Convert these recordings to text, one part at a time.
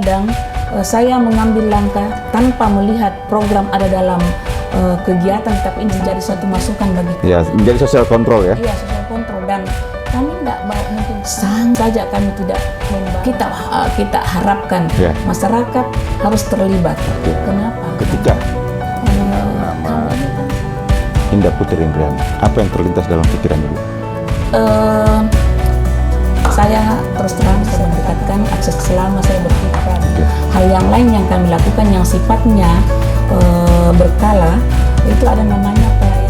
Kadang saya mengambil langkah tanpa melihat program ada dalam kegiatan, tapi ini menjadi suatu masukan bagi kami. Ya, menjadi social control ya. Iya, social control, dan kami tidak mungkin saja kami tidak kita harapkan masyarakat harus terlibat. Kenapa? Ketika nama Indah Putri Indriani, apa yang terlintas dalam pikiran Ibu? Saya terus terang mendekatkan akses selama saya berkiprah. Hal yang lain yang kami lakukan yang sifatnya berkala, itu ada namanya pelayanan.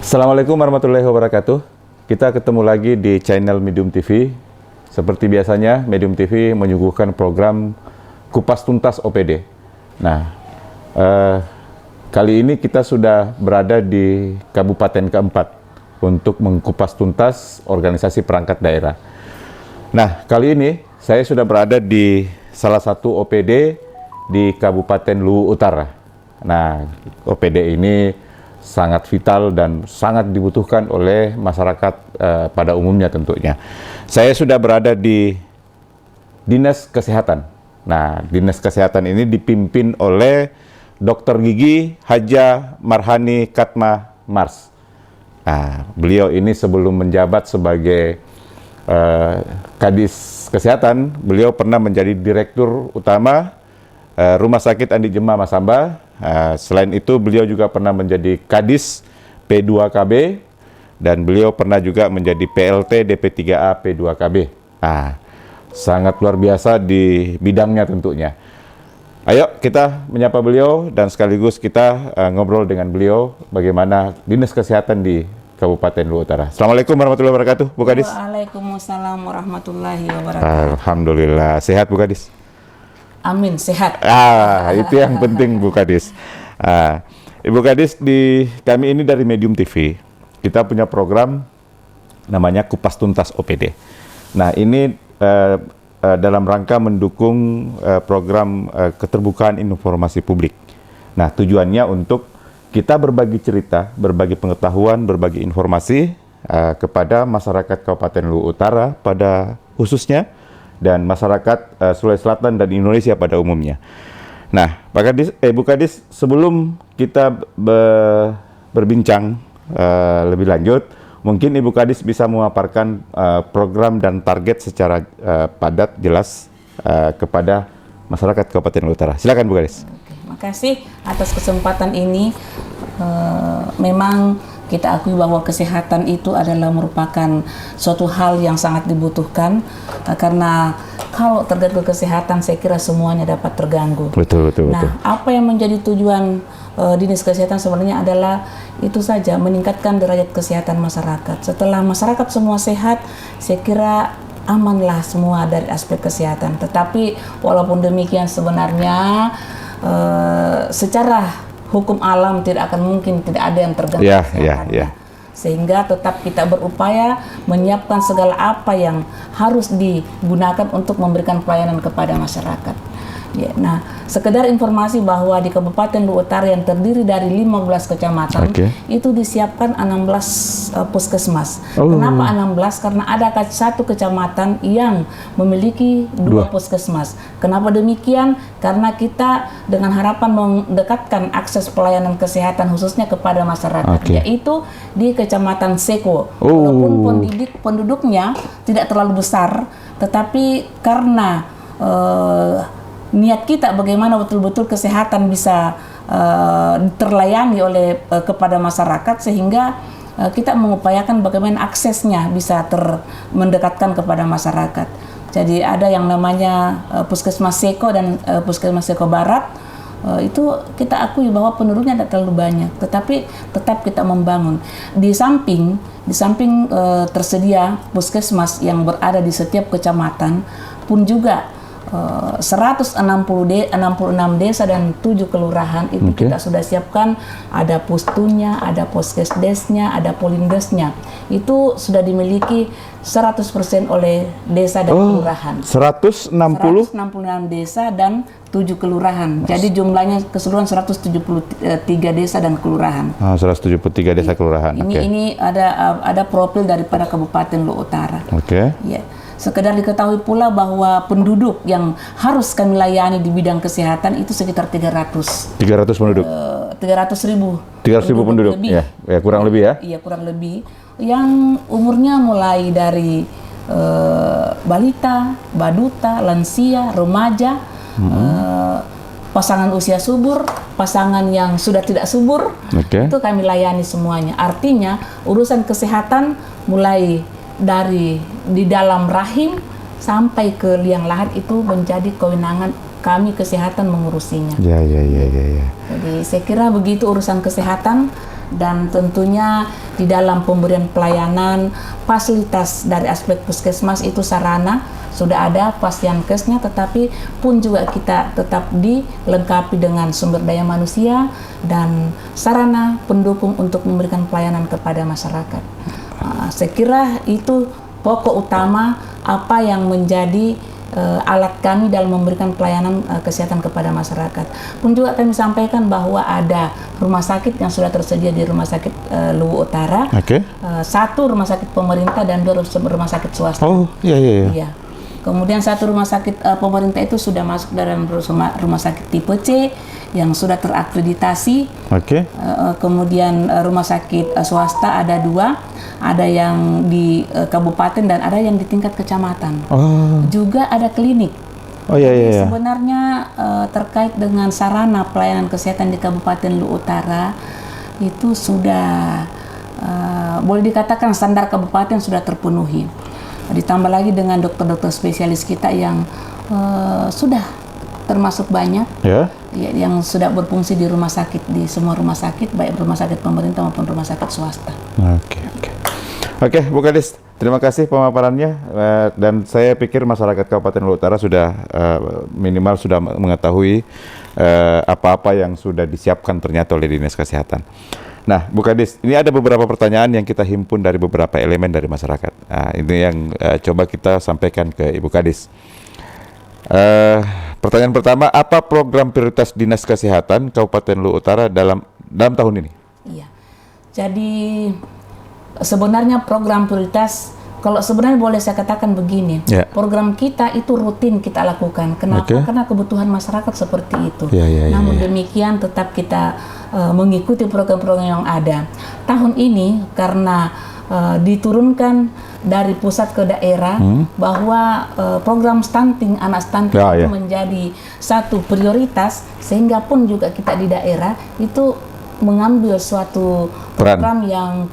Assalamualaikum warahmatullahi wabarakatuh. Kita ketemu lagi di channel Medium TV. Seperti biasanya, Medium TV menyuguhkan program Kupas Tuntas OPD. Nah, kali ini kita sudah berada di Kabupaten keempat untuk mengkupas tuntas organisasi perangkat daerah. Nah, kali ini saya sudah berada di salah satu OPD di Kabupaten Luwu Utara. Nah, OPD ini sangat vital dan sangat dibutuhkan oleh masyarakat pada umumnya tentunya. Saya sudah berada di Dinas Kesehatan. Nah, Dinas Kesehatan ini dipimpin oleh Dr. Gigi Haja Marhani Katma Mars. Nah, beliau ini sebelum menjabat sebagai Kadis Kesehatan, beliau pernah menjadi Direktur Utama Rumah Sakit Andi Jema Masamba. Selain itu, beliau juga pernah menjadi Kadis P2KB dan beliau pernah juga menjadi PLT DP3A P2KB. Sangat luar biasa di bidangnya tentunya. Ayo kita menyapa beliau dan sekaligus kita ngobrol dengan beliau bagaimana Dinas Kesehatan di Kabupaten Luwu Utara. Assalamualaikum warahmatullahi wabarakatuh, Bu Kadis. Waalaikumsalam warahmatullahi wabarakatuh. Alhamdulillah, sehat Bu Kadis? Amin, sehat. Itu yang penting Bu Kadis. Ibu Kadis, kami ini dari Medium TV, kita punya program namanya Kupas Tuntas OPD. Nah, ini dalam rangka mendukung program keterbukaan informasi publik. Nah, tujuannya untuk kita berbagi cerita, berbagi pengetahuan, berbagi informasi kepada masyarakat Kabupaten Luwu Utara pada khususnya, dan masyarakat Sulawesi Selatan dan Indonesia pada umumnya. Nah, Pak Kadis, Bu Kadis, sebelum kita berbincang lebih lanjut, mungkin Ibu Kadis bisa memaparkan program dan target secara padat, jelas kepada masyarakat Kabupaten Luwu Utara. Silakan Bu Kadis. Terima kasih atas kesempatan ini. Memang kita akui bahwa kesehatan itu adalah merupakan suatu hal yang sangat dibutuhkan, karena kalau terganggu kesehatan, saya kira semuanya dapat terganggu. Betul. Nah, apa yang menjadi tujuan Dinas Kesehatan sebenarnya adalah itu saja, meningkatkan derajat kesehatan masyarakat. Setelah masyarakat semua sehat, saya kira amanlah semua dari aspek kesehatan. Tetapi walaupun demikian sebenarnya secara hukum alam tidak akan mungkin tidak ada yang terganggu kesehatannya. Sehingga tetap kita berupaya menyiapkan segala apa yang harus digunakan untuk memberikan pelayanan kepada masyarakat. Ya, nah, sekedar informasi bahwa di Kabupaten Luwu Utara yang terdiri dari 15 kecamatan, itu disiapkan 16 puskesmas. Kenapa 16? Karena ada satu kecamatan yang memiliki 2 puskesmas. Kenapa demikian? Karena kita dengan harapan mendekatkan akses pelayanan kesehatan khususnya kepada masyarakat, yaitu di Kecamatan Seko. Walaupun penduduknya tidak terlalu besar, tetapi karena niat kita bagaimana betul-betul kesehatan bisa terlayani oleh kepada masyarakat, sehingga kita mengupayakan bagaimana aksesnya bisa mendekatkan kepada masyarakat. Jadi ada yang namanya Puskesmas Seko dan Puskesmas Seko Barat. Itu kita akui bahwa penduduknya tidak terlalu banyak, tetapi tetap kita membangun. Di samping tersedia puskesmas yang berada di setiap kecamatan pun juga 166 desa dan 7 kelurahan itu kita sudah siapkan, ada pustunya, ada poskesdesnya, ada polindesnya. Itu sudah dimiliki 100% oleh desa dan kelurahan. 166 desa dan 7 kelurahan. Jadi jumlahnya keseluruhan 173 desa dan kelurahan. 173 desa kelurahan. Ini ada profil daripada Kabupaten Luwu Utara. Ya. Sekedar diketahui pula bahwa penduduk yang harus kami layani di bidang kesehatan itu sekitar 300 penduduk. 300.000 penduduk. Lebih. Ya, kurang lebih ya. Iya, kurang lebih. Yang umurnya mulai dari balita, baduta, lansia, remaja, pasangan usia subur, pasangan yang sudah tidak subur, itu kami layani semuanya. Artinya urusan kesehatan mulai dari di dalam rahim sampai ke liang lahat itu menjadi kewenangan kami kesehatan mengurusinya. Ya. Jadi saya kira begitu urusan kesehatan, dan tentunya di dalam pemberian pelayanan fasilitas dari aspek puskesmas itu sarana sudah ada pasienkesnya, tetapi pun juga kita tetap dilengkapi dengan sumber daya manusia dan sarana pendukung untuk memberikan pelayanan kepada masyarakat. Saya kira itu pokok utama apa yang menjadi alat kami dalam memberikan pelayanan kesehatan kepada masyarakat. Pun juga kami sampaikan bahwa ada rumah sakit yang sudah tersedia di Rumah Sakit Luwu Utara, 1 rumah sakit pemerintah dan 2 rumah sakit swasta. Iya. Kemudian 1 rumah sakit pemerintah itu sudah masuk dalam rumah sakit tipe C yang sudah terakreditasi. Kemudian rumah sakit swasta ada 2. Ada yang di kabupaten dan ada yang di tingkat kecamatan. Juga ada klinik. Sebenarnya terkait dengan sarana pelayanan kesehatan di Kabupaten Luwu Utara itu sudah boleh dikatakan standar kabupaten sudah terpenuhi. Ditambah lagi dengan dokter-dokter spesialis kita yang sudah termasuk banyak, yang sudah berfungsi di rumah sakit, di semua rumah sakit, baik rumah sakit pemerintah maupun rumah sakit swasta. Oke, Bu Kadis, terima kasih pemaparannya, dan saya pikir masyarakat Kabupaten Luwu Utara sudah minimal sudah mengetahui apa-apa yang sudah disiapkan ternyata oleh Dinas Kesehatan. Nah, Bu Kadis, ini ada beberapa pertanyaan yang kita himpun dari beberapa elemen dari masyarakat. Nah, ini yang coba kita sampaikan ke Ibu Kadis. Pertanyaan pertama, apa program prioritas Dinas Kesehatan Kabupaten Luwu Utara dalam tahun ini? Iya, jadi sebenarnya program prioritas, kalau sebenarnya boleh saya katakan begini, program kita itu rutin kita lakukan. Kenapa? Karena kebutuhan masyarakat seperti itu. Namun demikian tetap kita mengikuti program-program yang ada. Tahun ini karena diturunkan dari pusat ke daerah bahwa program stunting, anak stunting itu menjadi satu prioritas, sehingga pun juga kita di daerah itu mengambil suatu program yang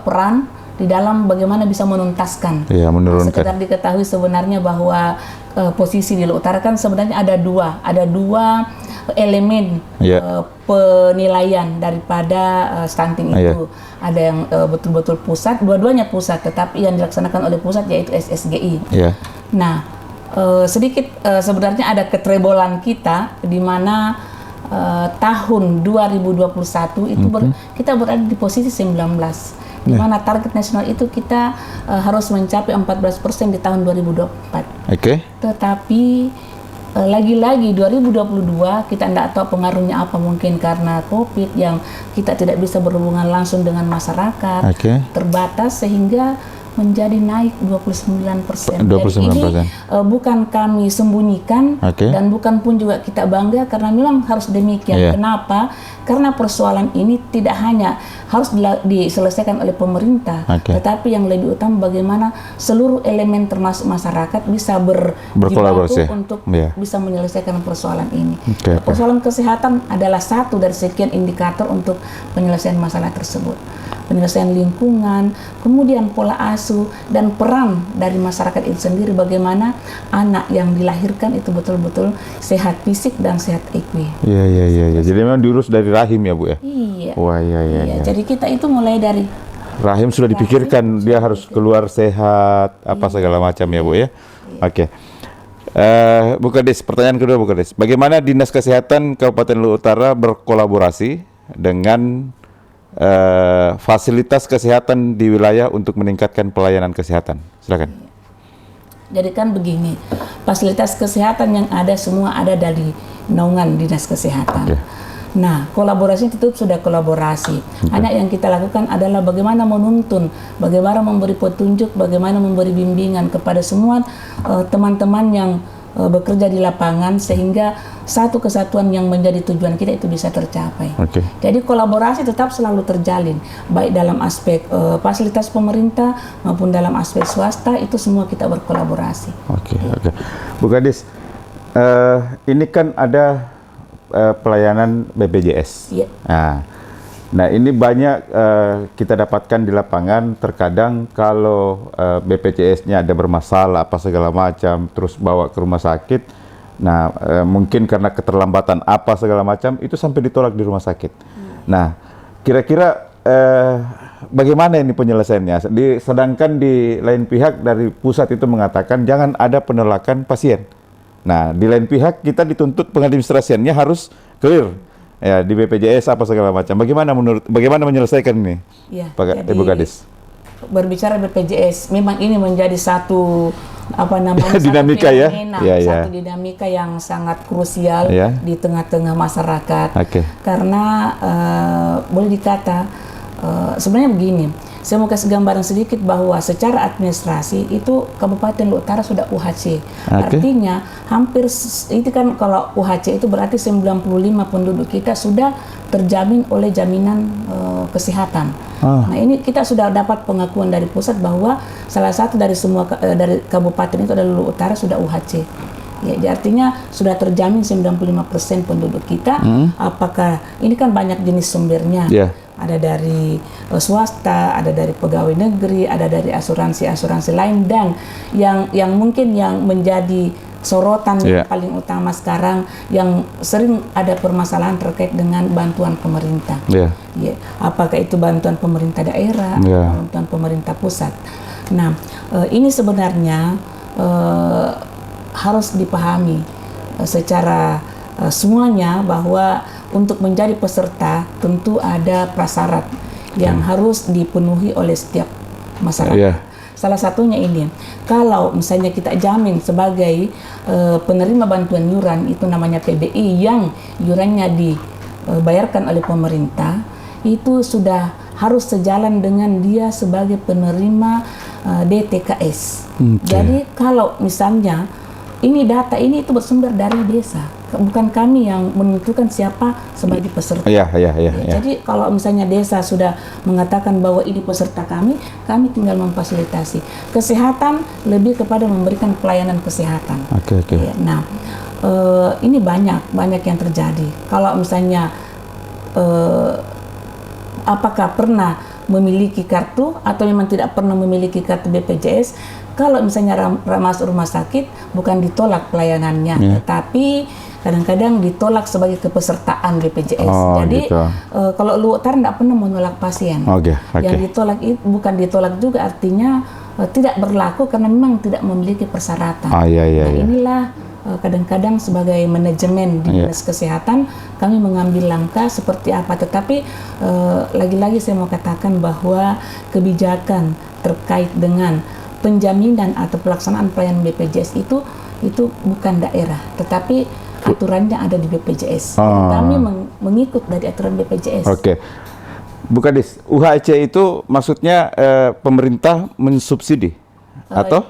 peran di dalam bagaimana bisa menuntaskan. Menurunkan. Sekedar diketahui sebenarnya bahwa posisi di Luwu Utara kan sebenarnya ada dua elemen penilaian daripada stunting itu. Ada yang betul-betul pusat, dua-duanya pusat, tetapi yang dilaksanakan oleh pusat yaitu SSGI. Nah, sedikit sebenarnya ada ketrebolan kita di mana tahun 2021 itu kita berada di posisi 19. Di mana target nasional itu kita harus mencapai 14% di tahun 2024. Tetapi lagi-lagi 2022 kita tidak tahu pengaruhnya apa, mungkin karena COVID yang kita tidak bisa berhubungan langsung dengan masyarakat, terbatas sehingga menjadi naik 29%. 29%. Jadi ini bukan kami sembunyikan dan bukan pun juga kita bangga, karena memang harus demikian. Kenapa? Karena persoalan ini tidak hanya harus diselesaikan oleh pemerintah, tetapi yang lebih utama bagaimana seluruh elemen termasuk masyarakat bisa berkolaborasi untuk bisa menyelesaikan persoalan ini. Persoalan kesehatan adalah satu dari sekian indikator untuk penyelesaian masalah tersebut. Penyelesaian lingkungan, kemudian pola asuh, dan peran dari masyarakat itu sendiri, bagaimana anak yang dilahirkan itu betul-betul sehat fisik dan sehat equi. Iya. Jadi memang diurus dari rahim ya, Bu ya? Iya. Wah, iya. Jadi kita itu mulai dari rahim sudah dipikirkan, dia harus keluar sehat, apa segala macam ya, Bu ya? Oke. Bu Kades, pertanyaan kedua Bu Kades. Bagaimana Dinas Kesehatan Kabupaten Luhut Utara berkolaborasi dengan fasilitas kesehatan di wilayah untuk meningkatkan pelayanan kesehatan? Silakan. Jadi kan begini, fasilitas kesehatan yang ada semua ada dari naungan Dinas Kesehatan. Nah, kolaborasi itu sudah kolaborasi. Hanya yang kita lakukan adalah bagaimana menuntun, bagaimana memberi petunjuk, bagaimana memberi bimbingan kepada semua teman-teman yang bekerja di lapangan, sehingga satu kesatuan yang menjadi tujuan kita itu bisa tercapai. Jadi kolaborasi tetap selalu terjalin, baik dalam aspek fasilitas pemerintah maupun dalam aspek swasta, itu semua kita berkolaborasi. Bu Kades, ini kan ada pelayanan BPJS. Nah, ini banyak kita dapatkan di lapangan. Terkadang kalau BPJS-nya ada bermasalah apa segala macam, terus bawa ke rumah sakit, nah mungkin karena keterlambatan apa segala macam, itu sampai ditolak di rumah sakit. Nah, kira-kira bagaimana ini penyelesaiannya? Sedangkan di lain pihak dari pusat itu mengatakan jangan ada penolakan pasien. Nah, di lain pihak kita dituntut pengadministrasiannya harus clear. Ya, di BPJS apa segala macam. Bagaimana menyelesaikan ini, Ibu Kades? Berbicara BPJS, memang ini menjadi satu dinamika satu dinamika yang sangat krusial di tengah-tengah masyarakat. Karena boleh dikata sebenarnya begini. Saya mau kasih gambaran sedikit bahwa secara administrasi itu Kabupaten Luhut Utara sudah UHC. Artinya hampir itu kan, kalau UHC itu berarti 95 penduduk kita sudah terjamin oleh jaminan kesehatan. Nah, ini kita sudah dapat pengakuan dari pusat bahwa salah satu dari semua dari kabupaten itu adalah Luhut Utara sudah UHC. Ya, artinya sudah terjamin 95% penduduk kita. Apakah ini kan banyak jenis sumbernya. Ada dari swasta, ada dari pegawai negeri, ada dari asuransi lain, dan yang mungkin yang menjadi sorotan paling utama sekarang yang sering ada permasalahan terkait dengan bantuan pemerintah. Apakah itu bantuan pemerintah daerah, bantuan pemerintah pusat. Nah, ini sebenarnya harus dipahami secara semuanya, bahwa untuk menjadi peserta tentu ada prasyarat yang harus dipenuhi oleh setiap masyarakat. Salah satunya ini, kalau misalnya kita jamin sebagai penerima bantuan iuran, itu namanya PBI, yang iurannya dibayarkan oleh pemerintah, itu sudah harus sejalan dengan dia sebagai penerima DTKS. Jadi kalau misalnya ini data ini itu bersumber dari desa, bukan kami yang menentukan siapa sebagai peserta. Jadi kalau misalnya desa sudah mengatakan bahwa ini peserta kami tinggal memfasilitasi. Kesehatan lebih kepada memberikan pelayanan kesehatan. Nah, ini banyak yang terjadi. Kalau misalnya apakah pernah memiliki kartu atau memang tidak pernah memiliki kartu BPJS, kalau misalnya masuk rumah sakit bukan ditolak pelayanannya, tetapi kadang-kadang ditolak sebagai kepesertaan BPJS. Jadi kalau Luhut Utara tidak pernah menolak pasien. Yang ditolak itu bukan ditolak juga, artinya tidak berlaku karena memang tidak memiliki persyaratan. Inilah kadang-kadang sebagai manajemen di Dinas Kesehatan kami mengambil langkah seperti apa. Tetapi lagi-lagi saya mau katakan bahwa kebijakan terkait dengan penjaminan atau pelaksanaan pelayanan BPJS itu itu bukan daerah, tetapi aturannya ada di BPJS. Kami mengikut dari aturan BPJS. Oke. Bu Kadis, UHC itu maksudnya pemerintah mensubsidi atau?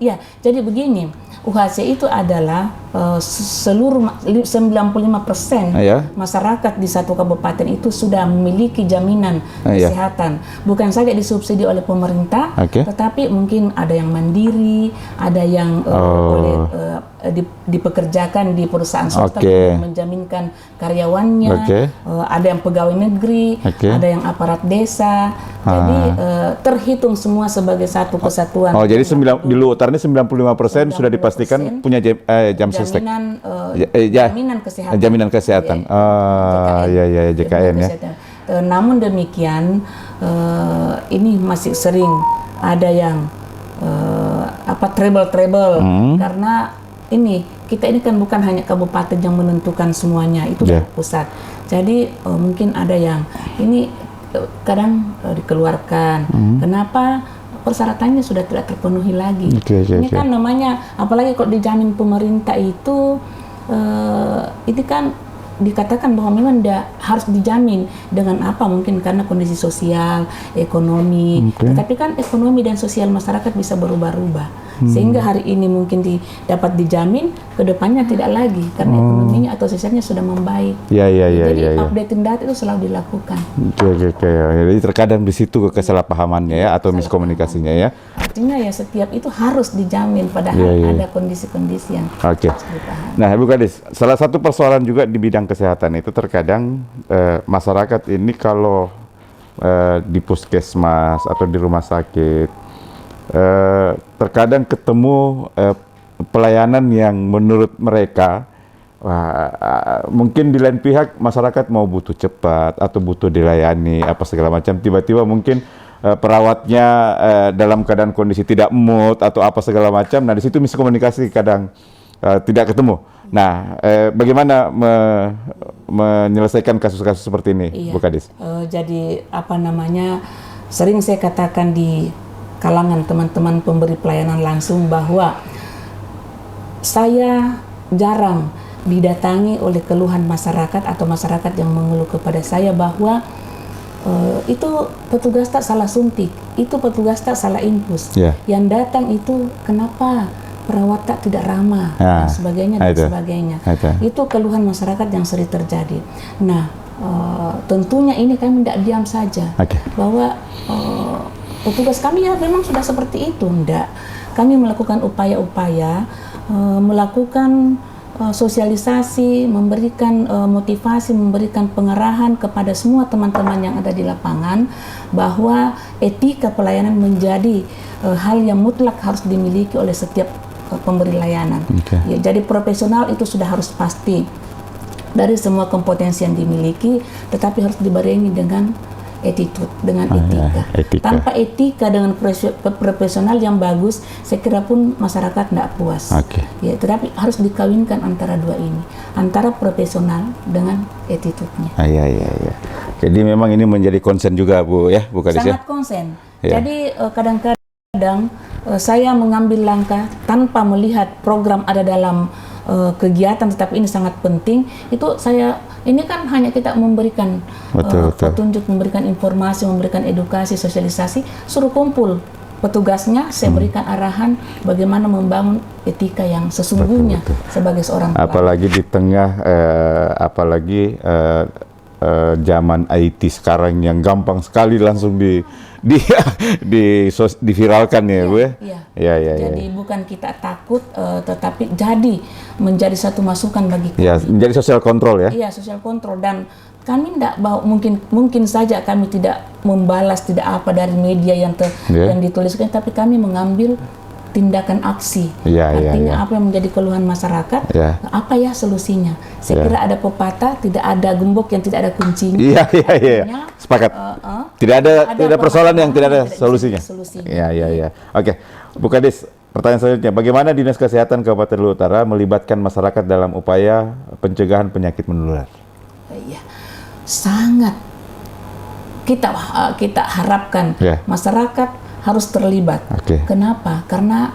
Ya, jadi begini, UHC itu adalah seluruh 95% masyarakat di satu kabupaten itu sudah memiliki jaminan kesehatan. Bukan saja disubsidi oleh pemerintah, tetapi mungkin ada yang mandiri, ada yang dipekerjakan di perusahaan swasta yang menjaminkan karyawannya, ada yang pegawai negeri, ada yang aparat desa. Jadi terhitung semua sebagai satu kesatuan. Oh, jadi di Lutar ini 95% sudah dipastikan punya jaminan kesehatan. JKN ya. Namun demikian ini masih sering ada yang treble karena kita ini kan bukan hanya kabupaten yang menentukan semuanya, itu dari pusat. Jadi mungkin ada yang ini kadang dikeluarkan. Kenapa? Persyaratannya sudah tidak terpenuhi lagi. Ini kan namanya, apalagi kalau dijamin pemerintah itu, ini kan dikatakan bahwa memang harus dijamin dengan apa? Mungkin karena kondisi sosial, ekonomi. Tetapi kan ekonomi dan sosial masyarakat bisa berubah-ubah. Sehingga hari ini mungkin dapat dijamin, kedepannya tidak lagi karena ekonominya atau sosialnya sudah membaik. Jadi updating data itu selalu dilakukan. Jadi terkadang di situ kesalahpahamannya ya atau miskomunikasinya ya. Artinya ya setiap itu harus dijamin padahal ada kondisi-kondisi yang harus dipahami. Nah, Bu Kadis, salah satu persoalan juga di bidang kesehatan itu terkadang masyarakat ini kalau di puskesmas atau di rumah sakit terkadang ketemu pelayanan yang menurut mereka mungkin di lain pihak masyarakat mau butuh cepat atau butuh dilayani apa segala macam, tiba-tiba mungkin perawatnya dalam keadaan kondisi tidak mood atau apa segala macam. Nah, di situ miskomunikasi kadang tidak ketemu. Nah, bagaimana menyelesaikan kasus-kasus seperti ini, Bu Kadis? Jadi sering saya katakan di kalangan teman-teman pemberi pelayanan langsung bahwa saya jarang didatangi oleh keluhan masyarakat atau masyarakat yang mengeluh kepada saya bahwa itu petugas tak salah suntik, itu petugas tak salah infus. Yang datang itu kenapa perawat tak tidak ramah dan sebagainya dan sebagainya. Itu keluhan masyarakat yang sering terjadi. Nah, tentunya ini kami tidak diam saja bahwa petugas kami ya memang sudah seperti itu. Enggak, kami melakukan upaya-upaya, melakukan sosialisasi, memberikan motivasi, memberikan pengarahan kepada semua teman-teman yang ada di lapangan bahwa etika pelayanan menjadi hal yang mutlak harus dimiliki oleh setiap pemberi layanan. Jadi profesional itu sudah harus pasti dari semua kompetensi yang dimiliki, tetapi harus dibarengi dengan attitude, dengan etika. Tanpa etika dengan profesional yang bagus, saya kira pun masyarakat tidak puas. Tetapi harus dikawinkan antara dua ini, antara profesional dengan attitude-nya. Jadi memang ini menjadi konsen juga, Bu Kadis. Sangat konsen. Jadi kadang-kadang saya mengambil langkah tanpa melihat program ada dalam kegiatan, tetapi ini sangat penting. Itu ini kan hanya kita memberikan petunjuk, memberikan informasi, memberikan edukasi, sosialisasi, suruh kumpul petugasnya, saya berikan arahan bagaimana membangun etika yang sesungguhnya sebagai seorang perawat. Apalagi di tengah zaman IT sekarang yang gampang sekali langsung diviralkan ya, Bu ya. Jadi bukan kita takut, tetapi menjadi satu masukan bagi kami. Menjadi social control ya. Social control, dan kami tidak mungkin saja kami tidak membalas tidak apa dari media yang dituliskan, tapi kami mengambil tindakan aksi. Artinya apa yang menjadi keluhan masyarakat, apa ya solusinya? Saya kira ada pepatah, tidak ada gembok yang tidak ada kuncinya. Sepakat. Tidak ada persoalan yang tidak ada solusinya. Oke, Bu Kadis, pertanyaan selanjutnya, bagaimana Dinas Kesehatan Kabupaten Luhut Utara melibatkan masyarakat dalam upaya pencegahan penyakit menular? Sangat kita harapkan masyarakat harus terlibat. Kenapa? Karena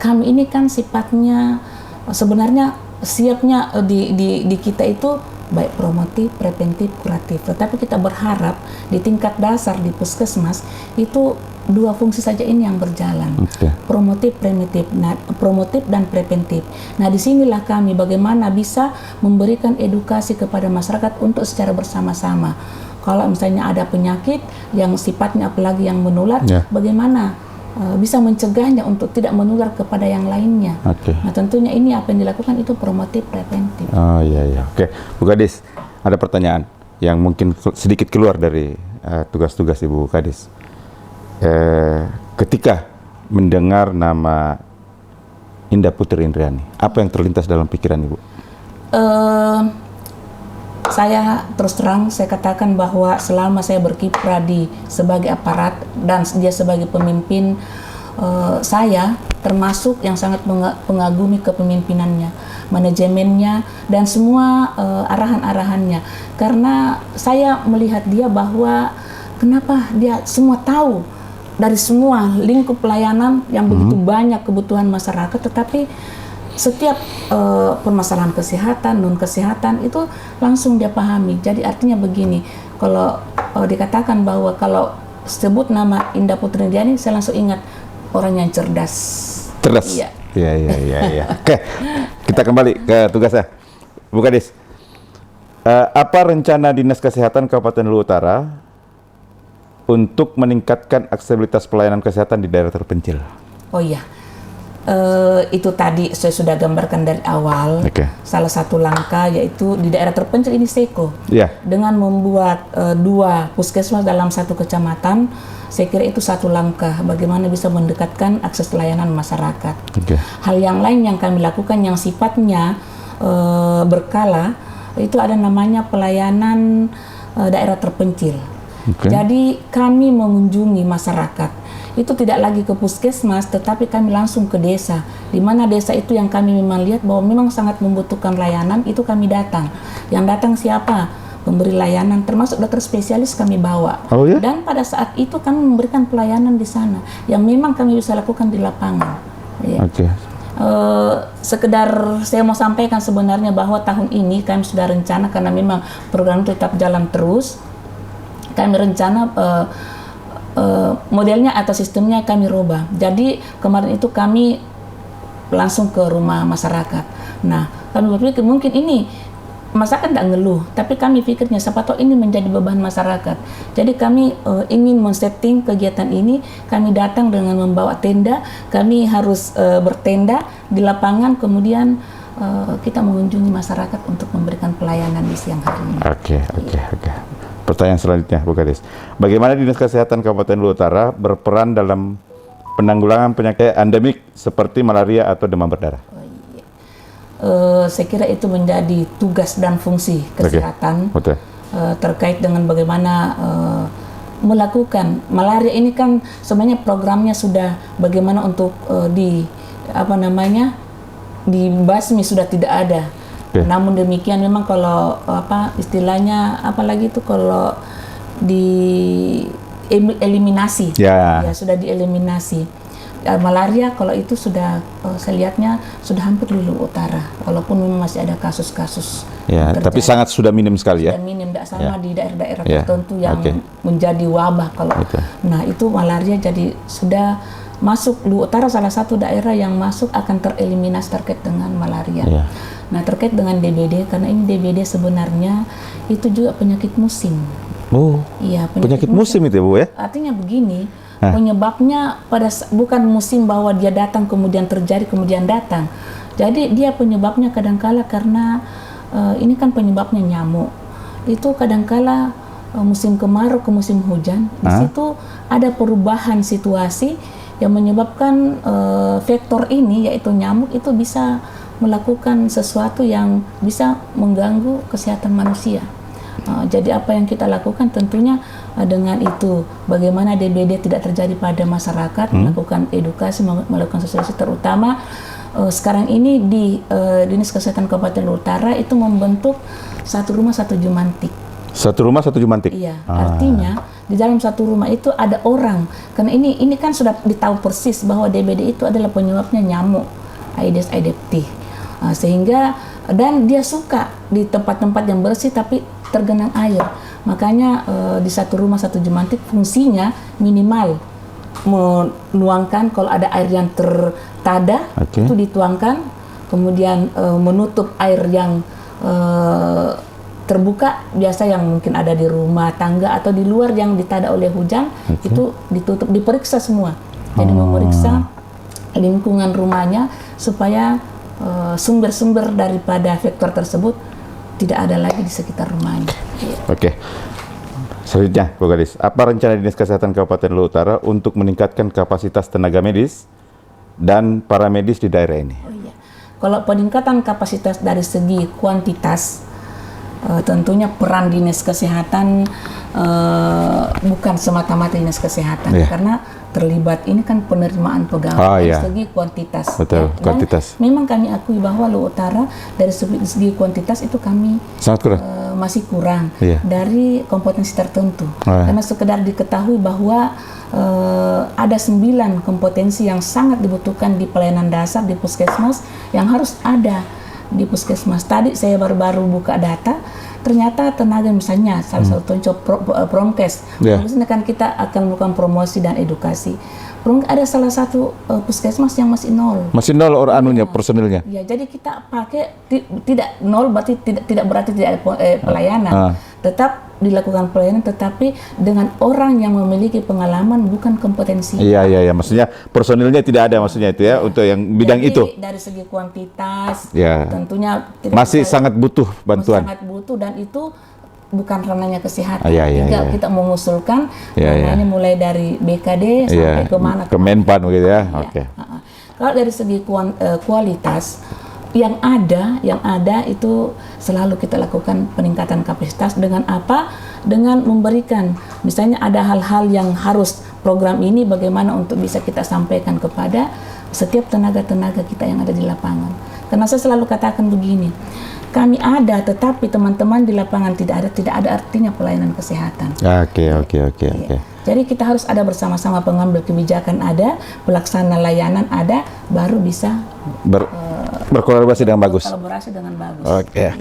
kami ini kan sifatnya sebenarnya siapnya di kita itu baik promotif, preventif, kuratif. Tetapi kita berharap di tingkat dasar di puskesmas itu dua fungsi saja ini yang berjalan. Promotif, promotif dan preventif. Nah, disinilah kami bagaimana bisa memberikan edukasi kepada masyarakat untuk secara bersama-sama. Kalau misalnya ada penyakit yang sifatnya apalagi yang menular, bagaimana bisa mencegahnya untuk tidak menular kepada yang lainnya. Nah, tentunya ini apa yang dilakukan itu promotif, preventif. Oh iya. Oke, Bu Kadis, ada pertanyaan yang mungkin sedikit keluar dari tugas-tugas Ibu Kadis. Ketika mendengar nama Indah Putri Indriani, apa yang terlintas dalam pikiran Ibu? Saya terus terang saya katakan bahwa selama saya berkiprah sebagai aparat dan dia sebagai pemimpin, saya termasuk yang sangat mengagumi kepemimpinannya, manajemennya dan semua arahan-arahannya. Karena saya melihat dia bahwa kenapa dia semua tahu dari semua lingkup pelayanan yang begitu banyak kebutuhan masyarakat, tetapi setiap permasalahan kesehatan, non kesehatan itu langsung dia pahami. Jadi artinya begini, kalau dikatakan bahwa kalau sebut nama Indah Putri Indriani, saya langsung ingat orang yang cerdas. Cerdas. Iya. Oke, kita kembali ke tugasnya, Bu Kadis. Apa rencana Dinas Kesehatan Kabupaten Luwu Utara untuk meningkatkan aksesibilitas pelayanan kesehatan di daerah terpencil? Oh iya. Itu tadi saya sudah gambarkan dari awal. Salah satu langkah yaitu di daerah terpencil ini SEKO dengan membuat 2 puskesmas dalam 1 kecamatan. Saya kira itu satu langkah bagaimana bisa mendekatkan akses layanan masyarakat. Hal yang lain yang kami lakukan yang sifatnya berkala itu ada namanya pelayanan daerah terpencil. Jadi kami mengunjungi masyarakat. Itu tidak lagi ke puskesmas, tetapi kami langsung ke desa. Di mana desa itu yang kami memang lihat bahwa memang sangat membutuhkan layanan, itu kami datang. Yang datang siapa? Pemberi layanan, termasuk dokter spesialis kami bawa. Dan pada saat itu kami memberikan pelayanan di sana, yang memang kami bisa lakukan di lapangan. Sekedar saya mau sampaikan sebenarnya bahwa tahun ini kami sudah rencana, karena memang program itu tetap jalan terus, kami rencana modelnya atau sistemnya kami rubah. Jadi kemarin itu kami langsung ke rumah masyarakat. Nah, kami berpikir mungkin ini masyarakat tidak ngeluh, tapi kami pikirnya siapa tahu ini menjadi beban masyarakat. Jadi kami ingin men-setting kegiatan ini. Kami datang dengan membawa tenda. Kami harus bertenda di lapangan, kemudian kita mengunjungi masyarakat untuk memberikan pelayanan di siang hari ini. Oke. Pertanyaan selanjutnya, Bu Kadis. Bagaimana Dinas Kesehatan Kabupaten Luwu Utara berperan dalam penanggulangan penyakit endemik seperti malaria atau demam berdarah? Saya kira itu menjadi tugas dan fungsi kesehatan terkait dengan bagaimana melakukan malaria ini kan sebenarnya programnya sudah bagaimana untuk dibasmi sudah tidak ada. Namun demikian memang kalau istilahnya apalagi itu kalau eliminasi ya sudah dieliminasi. Malaria kalau itu sudah saya lihatnya sudah hampir di Luwu Utara, walaupun memang masih ada kasus-kasus. Tapi sangat sudah minim sekali ya. Sudah minim, tidak sama di daerah-daerah tertentu yang menjadi wabah kalau. Nah itu malaria jadi sudah masuk Luwu Utara salah satu daerah yang masuk akan tereliminasi terkait dengan malaria. Nah terkait dengan DBD, karena ini DBD sebenarnya itu juga penyakit musim. Penyakit musim itu ya Bu ya? Artinya begini, penyebabnya bukan musim bahwa dia datang kemudian terjadi kemudian datang. Jadi dia penyebabnya kadangkala karena ini kan penyebabnya nyamuk. Itu kadangkala musim kemarau ke musim hujan. Di situ ada perubahan situasi yang menyebabkan vektor ini yaitu nyamuk itu bisa melakukan sesuatu yang bisa mengganggu kesehatan manusia. Jadi apa yang kita lakukan tentunya dengan itu bagaimana DBD tidak terjadi pada masyarakat, melakukan edukasi, melakukan sosialisasi, terutama sekarang ini di Dinas Kesehatan Kabupaten Luwu Utara itu membentuk 1 rumah 1 jumantik. Satu rumah satu jumantik. Iya, artinya di dalam satu rumah itu ada orang. Karena ini kan sudah ditahu persis bahwa DBD itu adalah penyebabnya nyamuk Aedes aegypti. Sehingga dan dia suka di tempat-tempat yang bersih tapi tergenang air. Makanya di satu rumah satu jumantik fungsinya minimal menuangkan kalau ada air yang tertada, itu dituangkan, kemudian menutup air yang terbuka biasa yang mungkin ada di rumah tangga atau di luar yang ditada oleh hujan, itu ditutup, diperiksa semua. Jadi memeriksa lingkungan rumahnya supaya sumber-sumber daripada vektor tersebut tidak ada lagi di sekitar rumahnya. Oke. Selanjutnya, Bu Gadis, apa rencana Dinas Kesehatan Kabupaten Luhut Utara untuk meningkatkan kapasitas tenaga medis dan para medis di daerah ini? Oh iya. Kalau peningkatan kapasitas dari segi kuantitas, tentunya peran Dinas Kesehatan bukan semata-mata Dinas Kesehatan, karena terlibat ini kan penerimaan pegawai dari segi kuantitas. Betul, kuantitas. Memang kami akui bahwa Luhut Utara dari segi kuantitas itu kami sangat kurang. Masih kurang dari kompetensi tertentu. Karena sekedar diketahui bahwa ada 9 kompetensi yang sangat dibutuhkan di pelayanan dasar di puskesmas yang harus ada di puskesmas. Tadi saya baru-baru buka data, ternyata tenaga misalnya salah satu contoh promkes, misalnya kan kita akan melakukan promosi dan edukasi. Ada salah satu puskesmas yang masih nol. Masih nol orang anunya, personilnya. Ya, jadi kita pakai tidak nol berarti tidak berarti tidak ada pelayanan. Tetap dilakukan pelayanan, tetapi dengan orang yang memiliki pengalaman bukan kompetensi. Iya. Maksudnya personilnya tidak ada maksudnya itu ya untuk yang bidang jadi, itu. Dari segi kuantitas, tentunya masih sangat butuh bantuan. Sangat butuh dan itu bukan ranahnya kesehatan. Kita mengusulkan ranahnya mulai dari BKD sampai kemana? Ke Menpan begitu ya. Kalau dari segi kualitas yang ada itu selalu kita lakukan peningkatan kapasitas dengan apa? Dengan memberikan misalnya ada hal-hal yang harus program ini bagaimana untuk bisa kita sampaikan kepada setiap tenaga-tenaga kita yang ada di lapangan. Karena saya selalu katakan begini, kami ada, tetapi teman-teman di lapangan tidak ada artinya pelayanan kesehatan. Oke. Jadi kita harus ada bersama-sama, pengambil kebijakan ada, pelaksana layanan ada, baru bisa berkolaborasi dengan bagus. Oke.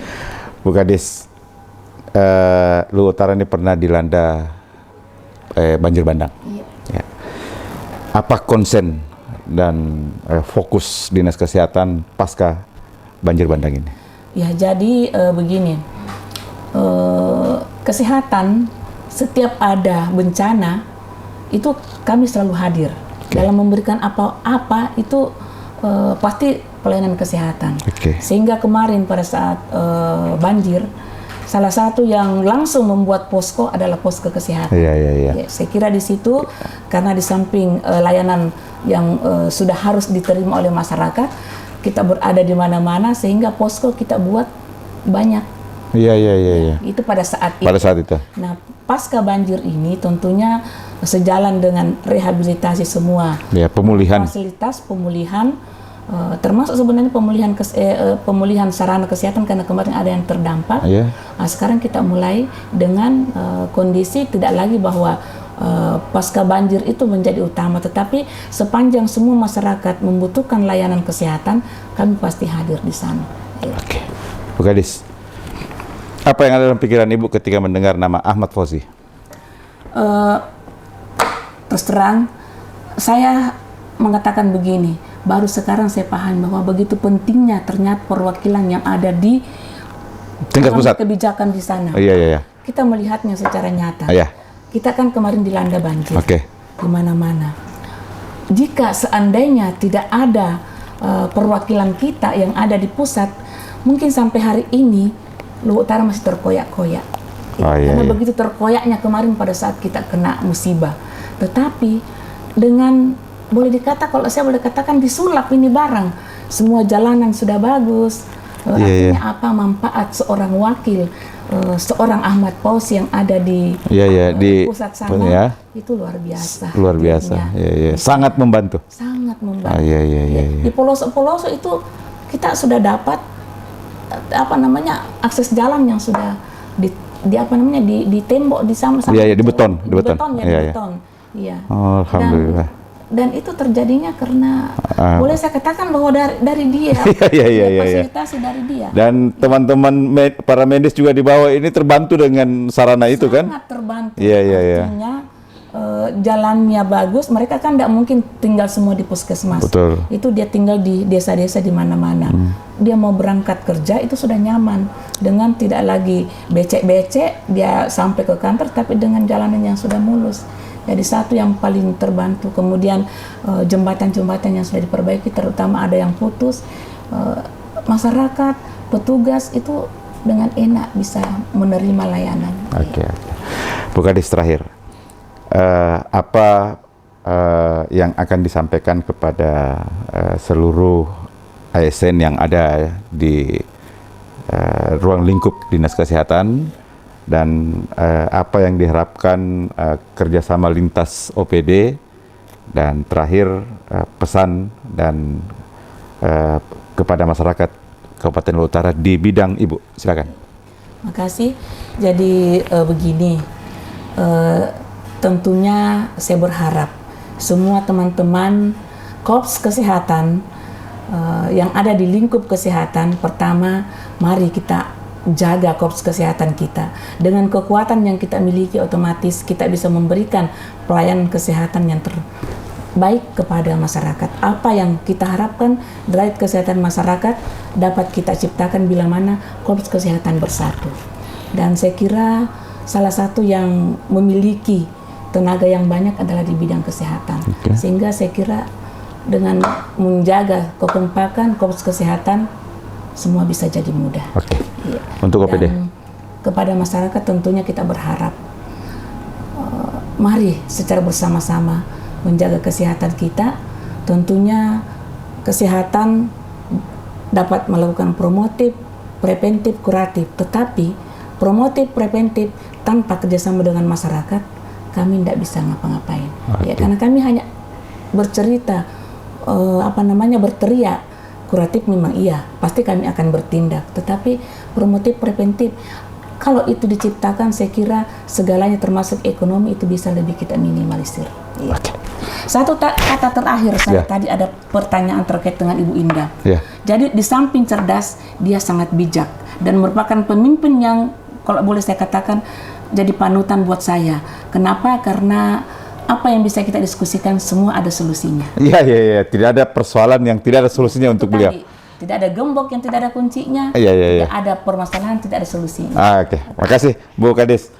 Bu Gadis, Luhut Utara ini pernah dilanda banjir bandang. Ya. Apa konsen dan fokus Dinas Kesehatan pasca banjir bandang ini? Ya, jadi begini, kesehatan setiap ada bencana itu kami selalu hadir dalam memberikan apa-apa itu pasti pelayanan kesehatan. Sehingga kemarin pada saat banjir, salah satu yang langsung membuat posko adalah posko kesehatan. Ya, saya kira di situ karena di samping layanan yang sudah harus diterima oleh masyarakat, kita berada di mana-mana sehingga posko kita buat banyak. Iya. Itu pada saat itu. Nah, pasca banjir ini tentunya sejalan dengan rehabilitasi semua. Pemulihan. Fasilitas pemulihan, termasuk sebenarnya pemulihan sarana kesehatan karena kemarin ada yang terdampak. Nah, sekarang kita mulai dengan kondisi tidak lagi bahwa pasca banjir itu menjadi utama, tetapi sepanjang semua masyarakat membutuhkan layanan kesehatan, kami pasti hadir di sana. Bu Gadis, apa yang ada dalam pikiran Ibu ketika mendengar nama Ahmad Fauzi? Terus terang, saya mengatakan begini, baru sekarang saya paham bahwa begitu pentingnya ternyata perwakilan yang ada di tingkat pusat kebijakan di sana. Kita melihatnya secara nyata. Kita kan kemarin dilanda banjir di mana-mana. Jika seandainya tidak ada perwakilan kita yang ada di pusat, mungkin sampai hari ini Luhut Utara masih terkoyak-koyak. Karena begitu terkoyaknya kemarin pada saat kita kena musibah. Tetapi dengan saya boleh katakan disulap ini barang. Semua jalanan sudah bagus. Artinya apa manfaat seorang wakil, seorang Ahmad Fauzi yang ada di pusat sana itu luar biasa. Luar biasa. Sangat membantu. Di pelosok-pelosok itu kita sudah dapat akses jalan yang sudah di apa namanya di tembok di sama Iya, di beton, di beton. Ya, Iya, di iya. beton. Iya. Oh, alhamdulillah. Dan itu terjadinya karena boleh saya katakan bahwa dari dia. Iya. Fasilitasi dari dia. Dan teman-teman para medis juga di bawah ini terbantu dengan sarana itu kan? Sangat terbantu. Iya. Artinya jalannya bagus, mereka kan tidak mungkin tinggal semua di puskesmas. Betul. Itu dia tinggal di desa-desa di mana-mana. Dia mau berangkat kerja itu sudah nyaman dengan tidak lagi becek-becek dia sampai ke kantor, tapi dengan jalanan yang sudah mulus. Jadi satu yang paling terbantu. Kemudian jembatan-jembatan yang sudah diperbaiki, terutama ada yang putus, masyarakat, petugas itu dengan enak bisa menerima layanan. Oke. Bu Kadis, terakhir. Apa yang akan disampaikan kepada seluruh ASN yang ada di ruang lingkup Dinas Kesehatan, dan apa yang diharapkan kerjasama lintas OPD, dan terakhir pesan dan kepada masyarakat Kabupaten Lombok Utara di bidang Ibu, silakan. Makasih. Jadi begini, tentunya saya berharap semua teman-teman Korps Kesehatan yang ada di lingkup kesehatan, pertama mari kita jaga Korps Kesehatan kita. Dengan kekuatan yang kita miliki, otomatis kita bisa memberikan pelayanan kesehatan yang terbaik kepada masyarakat. Apa yang kita harapkan derajat kesehatan masyarakat dapat kita ciptakan bila mana Korps Kesehatan bersatu. Dan saya kira salah satu yang memiliki tenaga yang banyak adalah di bidang kesehatan. Sehingga saya kira dengan menjaga kekompakan Korps Kesehatan, semua bisa jadi mudah. Ya. Untuk OPD? Dan kepada masyarakat tentunya kita berharap, mari secara bersama-sama menjaga kesehatan kita. Tentunya kesehatan dapat melakukan promotif, preventif, kuratif. Tetapi promotif, preventif tanpa kerjasama dengan masyarakat, kami tidak bisa ngapa-ngapain. Ya, karena kami hanya bercerita, berteriak. Kuratif memang iya, pasti kami akan bertindak. Tetapi promotif, preventif, kalau itu diciptakan, saya kira segalanya termasuk ekonomi itu bisa lebih kita minimalisir. Ya. Satu kata terakhir saya tadi ada pertanyaan terkait dengan Ibu Indah. Jadi di samping cerdas, dia sangat bijak dan merupakan pemimpin yang kalau boleh saya katakan jadi panutan buat saya. Kenapa? Karena apa yang bisa kita diskusikan semua ada solusinya. Iya. Tidak ada persoalan yang tidak ada solusinya untuk beliau. Tidak ada gembok yang tidak ada kuncinya. Iya. Tidak ada permasalahan, tidak ada solusinya. Oke. Makasih Bu Kadis.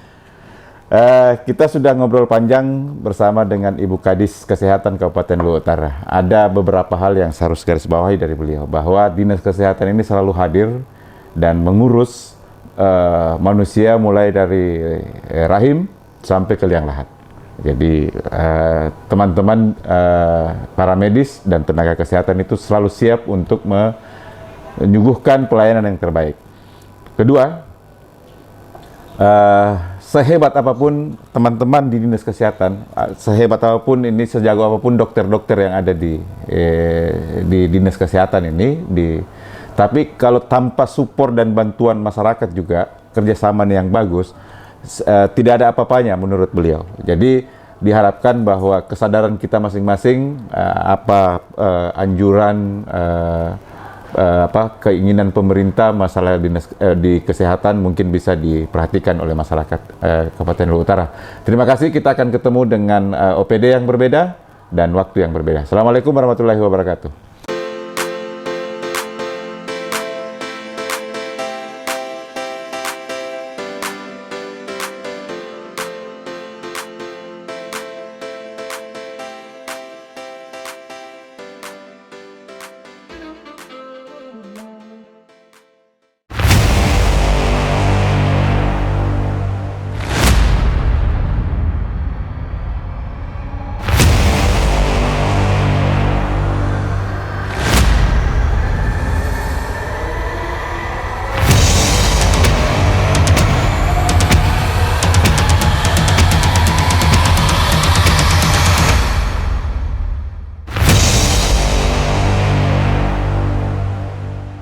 Kita sudah ngobrol panjang bersama dengan Ibu Kadis Kesehatan Kabupaten Lombok Utara. Ada beberapa hal yang saya harus garis bawahi dari beliau, bahwa Dinas Kesehatan ini selalu hadir dan mengurus manusia mulai dari rahim sampai ke liang lahat. Jadi teman-teman para medis dan tenaga kesehatan itu selalu siap untuk menyuguhkan pelayanan yang terbaik. Kedua, sehebat apapun teman-teman di Dinas Kesehatan, sehebat apapun ini, sejago apapun dokter-dokter yang ada di Dinas Kesehatan ini, tapi kalau tanpa support dan bantuan masyarakat juga, kerjasama yang bagus, tidak ada apa-apanya menurut beliau. Jadi diharapkan bahwa kesadaran kita masing-masing, anjuran, keinginan pemerintah masalah di kesehatan mungkin bisa diperhatikan oleh masyarakat Kabupaten Lombok Utara. Terima kasih, kita akan ketemu dengan OPD yang berbeda dan waktu yang berbeda. Assalamualaikum warahmatullahi wabarakatuh.